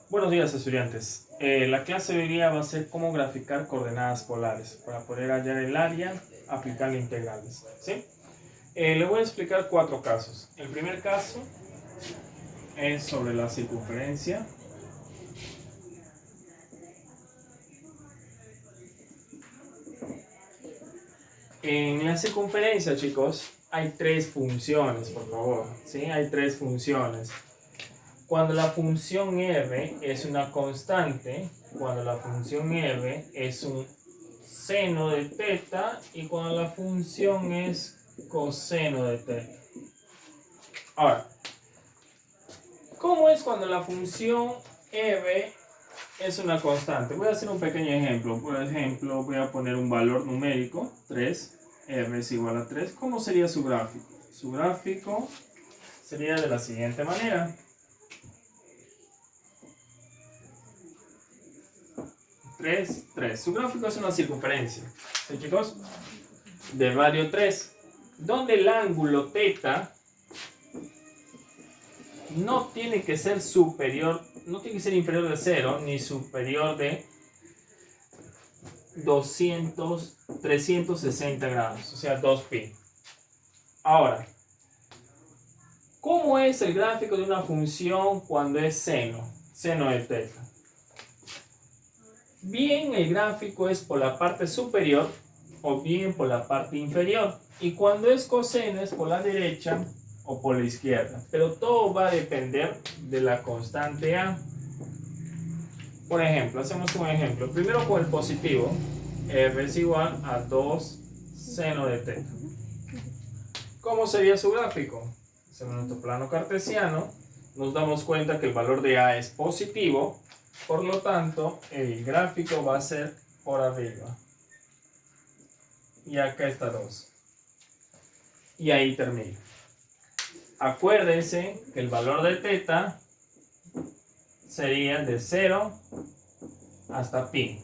Buenos días, estudiantes. La clase de hoy día va a ser cómo graficar coordenadas polares para poder hallar el área aplicando integrales. ¿Sí? Le voy a explicar 4 casos. El primer caso es sobre la circunferencia. En la circunferencia, chicos, hay 3 funciones, por favor. ¿Sí? Hay 3 funciones. Cuando la función r es una constante, cuando la función r es un seno de teta y cuando la función es coseno de teta. Ahora, ¿cómo es cuando la función r es una constante? Voy a hacer un pequeño ejemplo. Por ejemplo, voy a poner un valor numérico, 3, r es igual a 3. ¿Cómo sería su gráfico? Su gráfico sería de la siguiente manera. 3, 3. Su gráfico es una circunferencia. ¿Sí, chicos? De radio 3. Donde el ángulo θ no tiene que ser superior, no tiene que ser inferior de 0, ni superior de 360 grados, o sea, 2pi. Ahora, ¿cómo es el gráfico de una función cuando es seno de teta? Bien, el gráfico es por la parte superior o bien por la parte inferior. Y cuando es coseno es por la derecha o por la izquierda. Pero todo va a depender de la constante A. Por ejemplo, hacemos un ejemplo. Primero con el positivo. R es igual a 2 seno de teta. ¿Cómo sería su gráfico? Hacemos nuestro plano cartesiano. Nos damos cuenta que el valor de A es positivo. Por lo tanto, el gráfico va a ser por arriba. Y acá está 2. Y ahí termina. Acuérdense que el valor de θ sería de 0 hasta pi.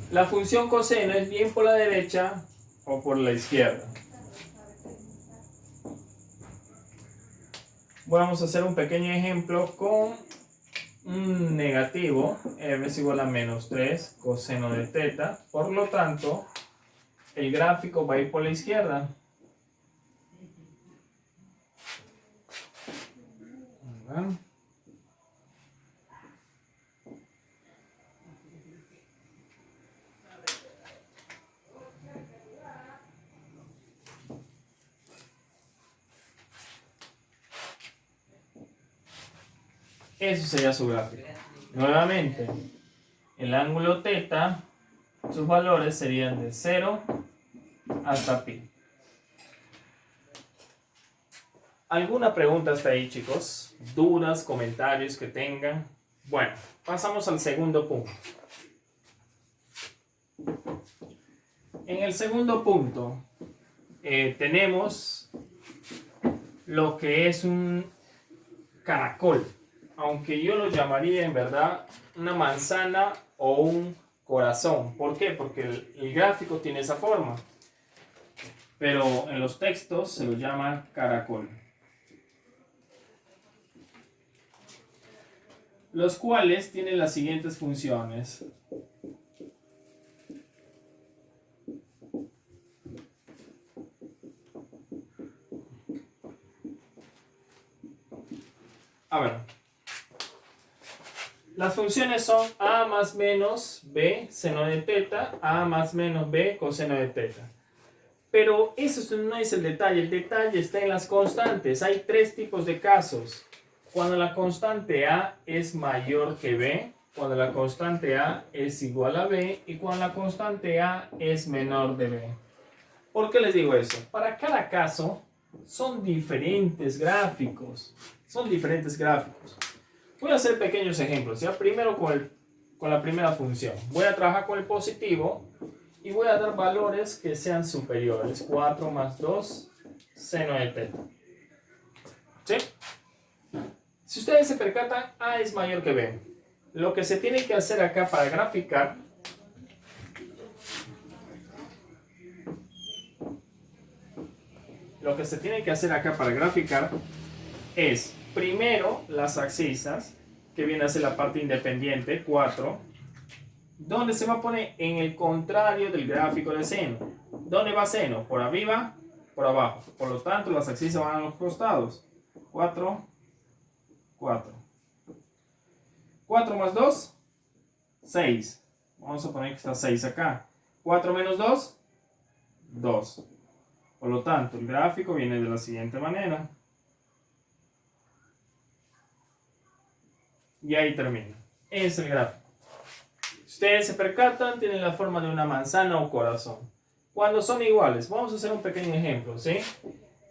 La función coseno es bien por la derecha o por la izquierda. Vamos a hacer un pequeño ejemplo con un negativo. R es igual a menos 3 coseno de θ. Por lo tanto, el gráfico va a ir por la izquierda. Eso sería su gráfico. Nuevamente, el ángulo θ, sus valores serían de 0 hasta pi. ¿Alguna pregunta hasta ahí, chicos? ¿Dudas, comentarios que tengan? Bueno, pasamos al segundo punto. En el segundo punto tenemos lo que es un caracol, aunque yo lo llamaría en verdad una manzana o un corazón. ¿Por qué? Porque el gráfico tiene esa forma, pero en los textos se lo llama caracol. Los cuales tienen las siguientes funciones. A ver, las funciones son a más menos b seno de teta, a más menos b coseno de teta. Pero eso no es el detalle está en las constantes. Hay 3 tipos de casos. Cuando la constante a es mayor que b, cuando la constante a es igual a b y cuando la constante a es menor de b. ¿Por qué les digo eso? Para cada caso son diferentes gráficos. Voy a hacer pequeños ejemplos. ¿Ya? Primero con la primera función. Voy a trabajar con el positivo y voy a dar valores que sean superiores. 4 más 2 seno de teta. ¿Sí? Si ustedes se percatan, A es mayor que B. Lo que se tiene que hacer acá para graficar es primero las abscisas, que viene a ser la parte independiente, 4, donde se va a poner en el contrario del gráfico de seno. ¿Dónde va seno? Por arriba, por abajo. Por lo tanto, las abscisas van a los costados. 4, 4. 4 más 2, 6. Vamos a poner que está 6 acá. 4 menos 2, 2. Por lo tanto, el gráfico viene de la siguiente manera. Y ahí termina. Es el gráfico. Si ustedes se percatan, tienen la forma de una manzana o corazón. Cuando son iguales, vamos a hacer un pequeño ejemplo, ¿sí?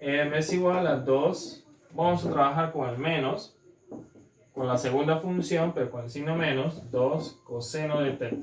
M es igual a 2. Vamos a trabajar con el menos, con la segunda función, pero con el signo menos, 2 coseno de teta.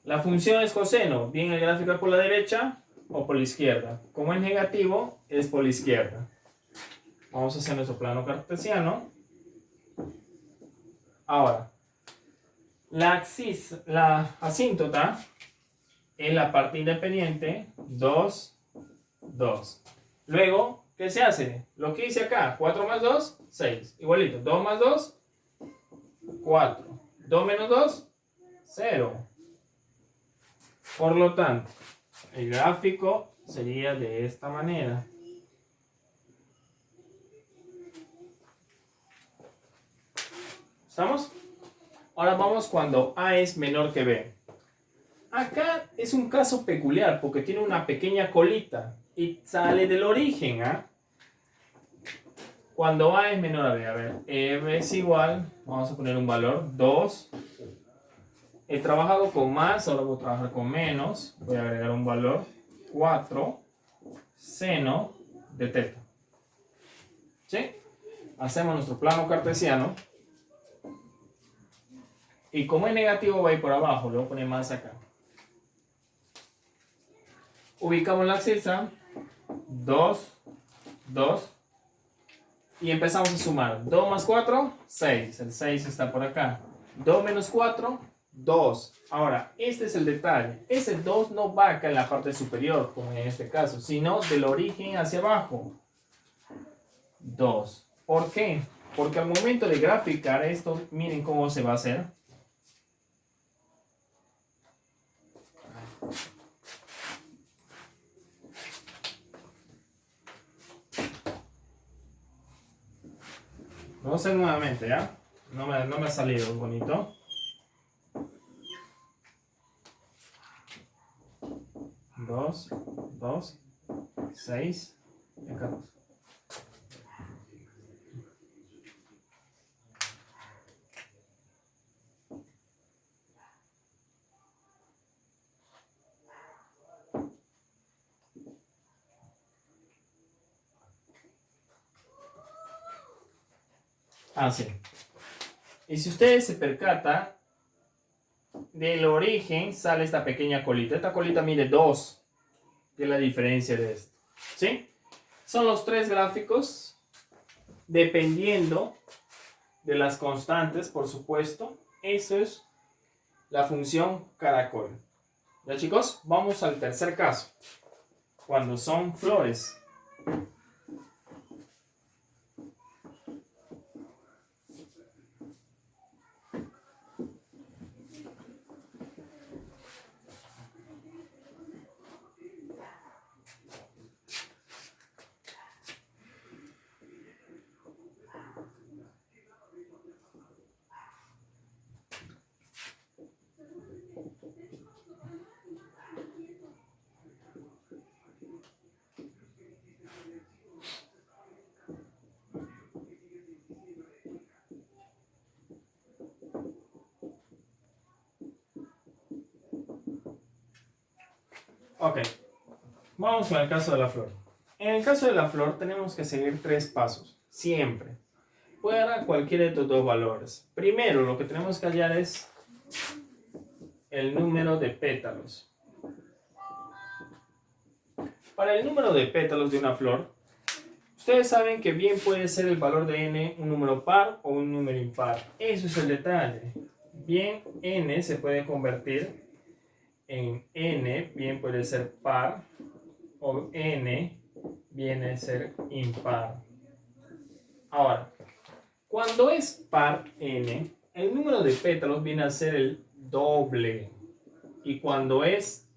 La función es coseno, bien el gráfico es por la derecha o por la izquierda. Como es negativo, es por la izquierda. Vamos a hacer nuestro plano cartesiano. Ahora, la asíntota en la parte independiente, 2, 2. Luego, ¿qué se hace? Lo que hice acá, 4 más 2, 6. Igualito, 2 más 2, 4. 2 menos 2, 0. Por lo tanto, el gráfico sería de esta manera. ¿Estamos? Ahora vamos cuando A es menor que B. Acá es un caso peculiar porque tiene una pequeña colita y sale del origen. Cuando A es menor a B, a ver, B es igual, vamos a poner un valor, 2. He trabajado con más, ahora voy a trabajar con menos. Voy a agregar un valor, 4 seno de teta. ¿Sí? Hacemos nuestro plano cartesiano. Y como es negativo va a ir por abajo, le voy a poner más acá. Ubicamos la abscisa, 2, 2. Y empezamos a sumar. 2 más 4, 6. El 6 está por acá. 2 menos 4, 2. Ahora, este es el detalle. Ese 2 no va acá en la parte superior, como en este caso, sino del origen hacia abajo. 2. ¿Por qué? Porque al momento de graficar esto, miren cómo se va a hacer. Vamos a hacer nuevamente, ¿ya? No me ha salido bonito. 2, 2, 6 y acá 2. Así. Y si ustedes se percatan, del origen sale esta pequeña colita. Esta colita mide 2, que es la diferencia de esto. ¿Sí? Son los tres gráficos, dependiendo de las constantes, por supuesto. Eso es la función caracol. ¿Ya, chicos? Vamos al tercer caso. Cuando son flores. Ok, vamos con el caso de la flor. En el caso de la flor tenemos que seguir 3 pasos, siempre. Para cualquiera de estos dos valores. Primero, lo que tenemos que hallar es el número de pétalos. Para el número de pétalos de una flor, ustedes saben que bien puede ser el valor de n un número par o un número impar. Eso es el detalle. Bien, n se puede convertir en n, bien puede ser par, o n viene a ser impar. Ahora, cuando es par n, el número de pétalos viene a ser el doble. Y cuando es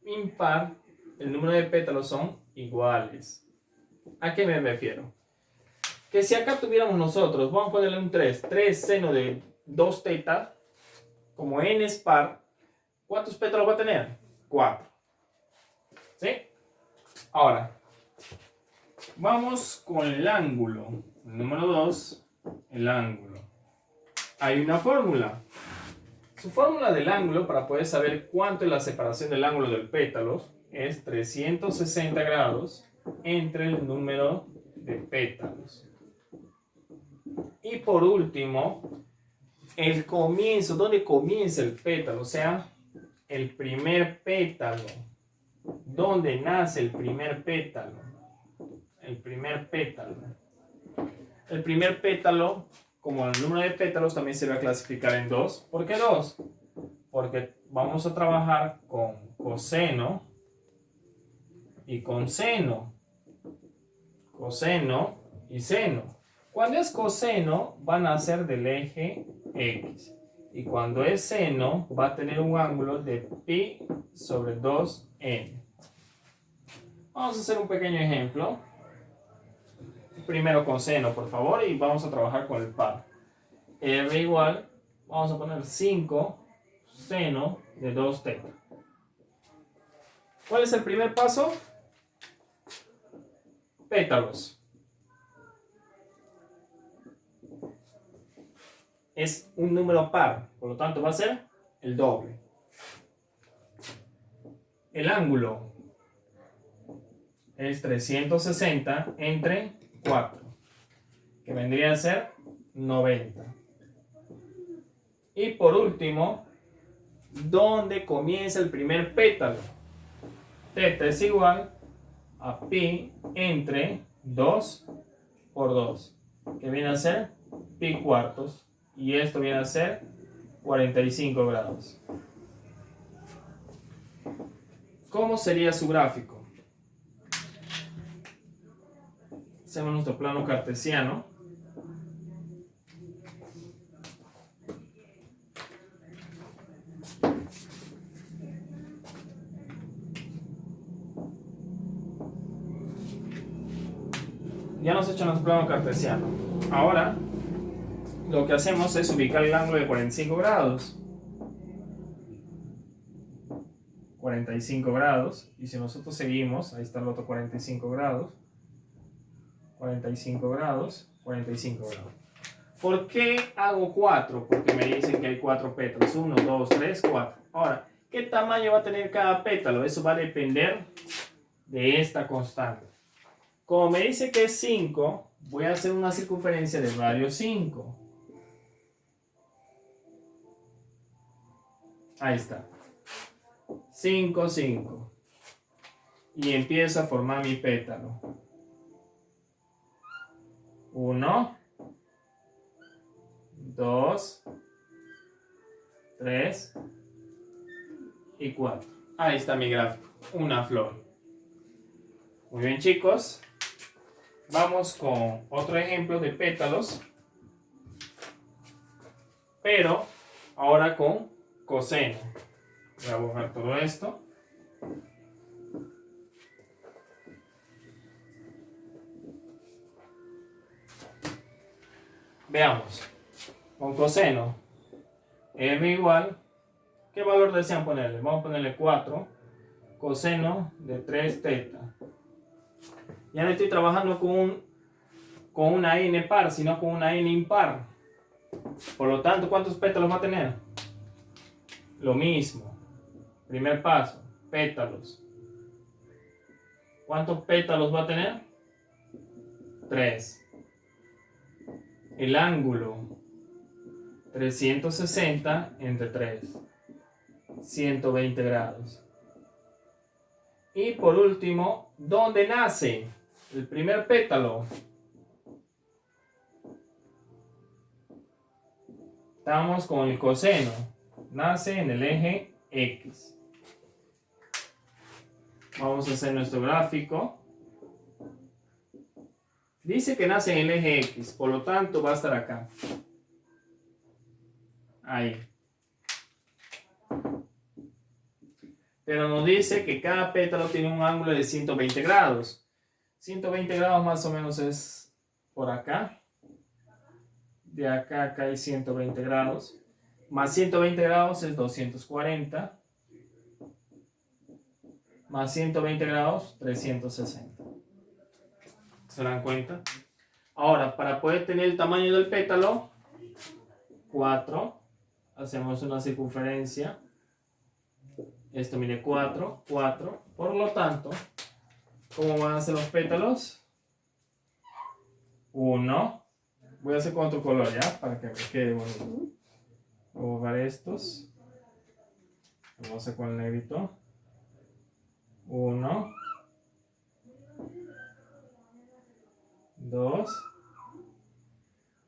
impar, el número de pétalos son iguales. ¿A qué me refiero? Que si acá tuviéramos nosotros, vamos a ponerle un 3, 3 seno de 2 teta, como n es par, ¿cuántos pétalos va a tener? 4. ¿Sí? Ahora, vamos con el ángulo. El número 2, el ángulo. Hay una fórmula. Su fórmula del ángulo, para poder saber cuánto es la separación del ángulo del pétalo, es 360 grados entre el número de pétalos. Y por último, el comienzo, ¿dónde comienza el pétalo? O sea, el primer pétalo. ¿Dónde nace el primer pétalo? El primer pétalo. El primer pétalo, como el número de pétalos, también se va a clasificar en 2. ¿Por qué 2? Porque vamos a trabajar con coseno y con seno. Coseno y seno. Cuando es coseno, van a ser del eje X. Y cuando es seno, va a tener un ángulo de pi sobre 2n. Vamos a hacer un pequeño ejemplo. Primero con seno, por favor, y vamos a trabajar con el par. R igual, vamos a poner 5 seno de 2 teta. ¿Cuál es el primer paso? Pétalos. Es un número par, por lo tanto va a ser el doble. El ángulo es 360 entre 4, que vendría a ser 90. Y por último, ¿dónde comienza el primer pétalo? Teta es igual a pi entre 2 por 2, que viene a ser pi cuartos. Y esto viene a ser 45 grados. ¿Cómo sería su gráfico? Hacemos nuestro plano cartesiano. Ya nos hecho nuestro plano cartesiano. Ahora, lo que hacemos es ubicar el ángulo de 45 grados. 45 grados. Y si nosotros seguimos, ahí está el otro 45 grados. 45 grados, 45 grados. ¿Por qué hago 4? Porque me dicen que hay 4 pétalos. 1, 2, 3, 4. Ahora, ¿qué tamaño va a tener cada pétalo? Eso va a depender de esta constante. Como me dice que es 5, voy a hacer una circunferencia de radio 5. Ahí está. 5, 5. Y empiezo a formar mi pétalo. 1, 2, 3 y 4. Ahí está mi gráfico. Una flor. Muy bien, chicos. Vamos con otro ejemplo de pétalos. Pero ahora con coseno. Voy a borrar todo esto. Veamos. Con coseno. R igual. ¿Qué valor desean ponerle? Vamos a ponerle 4. Coseno de 3 teta. Ya no estoy trabajando con una n par, sino con una n impar. Por lo tanto, ¿cuántos pétalos va a tener? Lo mismo. Primer paso, pétalos. ¿Cuántos pétalos va a tener? 3. El ángulo, 360 entre 3. 120 grados. Y por último, ¿dónde nace el primer pétalo? Estamos con el coseno. Nace en el eje X. Vamos a hacer nuestro gráfico. Dice que nace en el eje X, por lo tanto va a estar acá. Ahí. Pero nos dice que cada pétalo tiene un ángulo de 120 grados. 120 grados más o menos es por acá. De acá a acá hay 120 grados. Más 120 grados es 240. Más 120 grados, 360. ¿Se dan cuenta? Ahora, para poder tener el tamaño del pétalo, 4. Hacemos una circunferencia. Esto mide 4, 4. Por lo tanto, ¿cómo van a ser los pétalos? 1. Voy a hacer con otro color, ¿ya? Para que me quede bonito. Voy a borrar estos. Vamos a hacer con el negrito. 1. 2.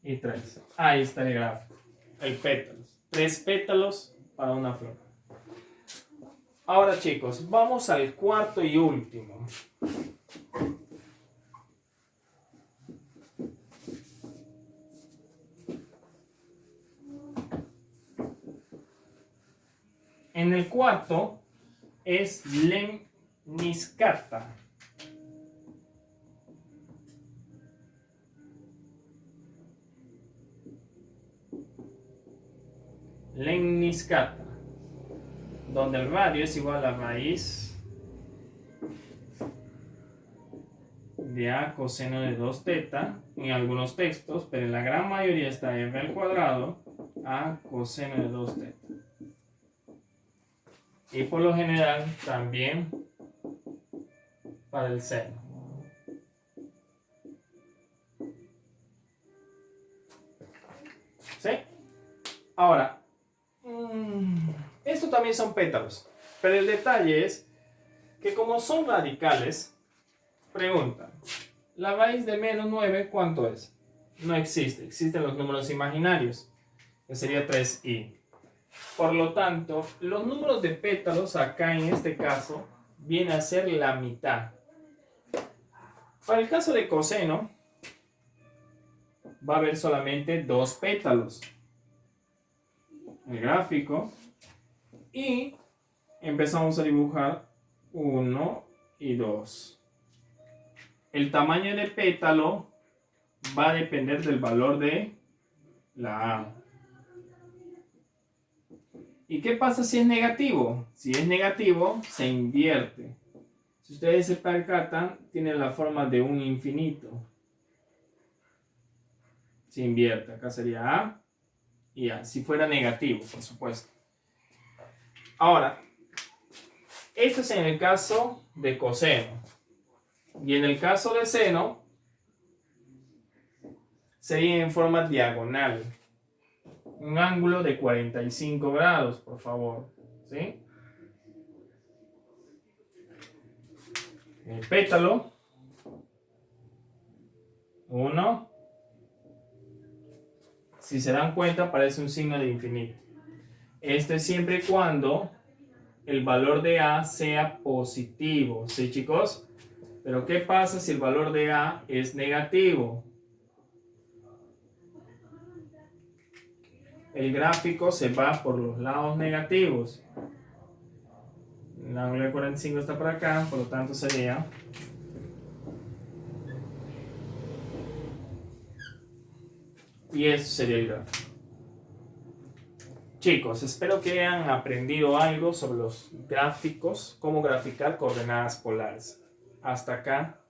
Y 3. Ahí está el gráfico. El pétalo. 3 pétalos para una flor. Ahora, chicos, vamos al cuarto y último. En el cuarto es lemniscata. Lemniscata, donde el radio es igual a raíz de a coseno de 2 teta en algunos textos, pero en la gran mayoría está r al cuadrado a coseno de 2 teta. Y por lo general también para el seno. ¿Sí? Ahora, esto también son pétalos, pero el detalle es que como son radicales, preguntan, ¿la raíz de menos 9 cuánto es? No existe, existen los números imaginarios, que sería 3i. Por lo tanto, los números de pétalos acá en este caso viene a ser la mitad. Para el caso de coseno, va a haber solamente 2 pétalos. El gráfico. Y empezamos a dibujar 1 y 2. El tamaño de pétalo va a depender del valor de la A. ¿Y qué pasa si es negativo? Si es negativo, se invierte. Si ustedes se percatan, tiene la forma de un infinito. Se invierte. Acá sería A y A. Si fuera negativo, por supuesto. Ahora, esto es en el caso de coseno. Y en el caso de seno, sería en forma diagonal. Un ángulo de 45 grados, por favor. ¿Sí? El pétalo. 1. Si se dan cuenta, parece un signo de infinito. Esto es siempre y cuando el valor de A sea positivo. ¿Sí, chicos? Pero ¿qué pasa si el valor de A es negativo? El gráfico se va por los lados negativos. El ángulo de 45 está por acá, por lo tanto sería y eso sería el gráfico. Chicos, espero que hayan aprendido algo sobre los gráficos, cómo graficar coordenadas polares. Hasta acá